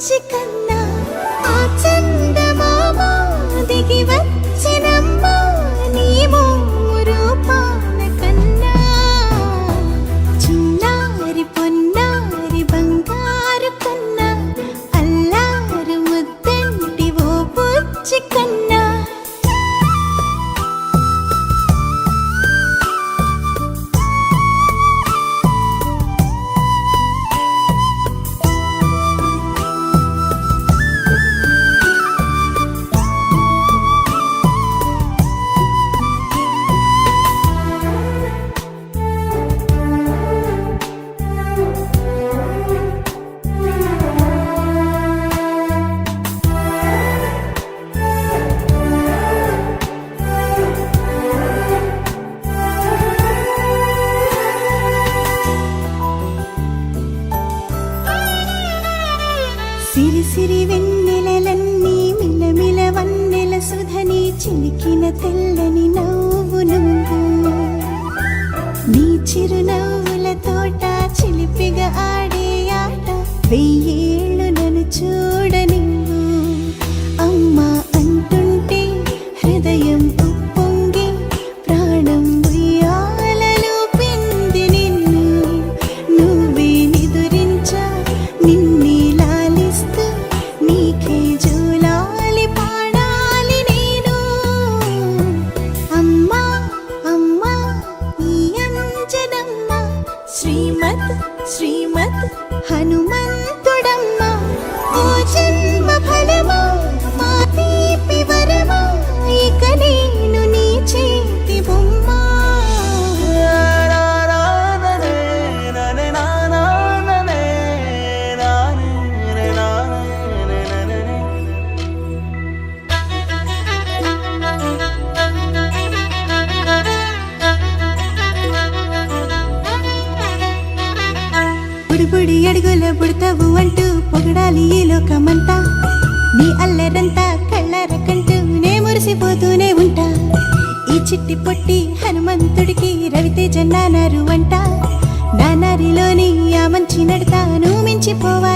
బుజ్జి కన్నా ఆ చందమామ దిగి వచ్చినమ్మ నీ రూపాల కన్నా చిన్నారి పొన్నారి బంగారు కన్నా అల్లారు ముద్దంటి ఓ బుజ్జి కన్నా సిరి సిరి వెన్నెలలన్నీ మిలమిల వన్నెల సుధని చిలికిన తెల్లని నవ్వు నువ్వు నీ చిరునవ్వుల తోట చిలిపిగా ఆడే ఆట వెయ్యేళ్ళు నన్ను చూడ నువ్వు అమ్మా అంటుంటే హృదయం ఉప్పొంగి ప్రాణం ఉయ్యాలలో పిండి నిన్ను నువ్వే నిదురించా నిన్నే నీకే జూలాలి పాడాలి నేను అమ్మా అమ్మా ఈ అంజనమ్మ శ్రీమత్ శ్రీమత్ హనుమంతుడమ్మ ఓ జన్మ ఫలమా మా తీపి వరమా ఇక నేను నీ చేతి బొమ్మ బుడి అడుగుల బుడతావు అంటూ పొగడాలి ఈ లోకమంతా నీ అల్లరంతా కళ్ళరకంటూ నే మురిసిపోతూనే ఉంటా ఈ చిట్టి పొట్టి హనుమంతుడికి రవితేజ నానారు అంట నానారిలోని ఆ మంచి నడతా నువ్వు మించిపోవా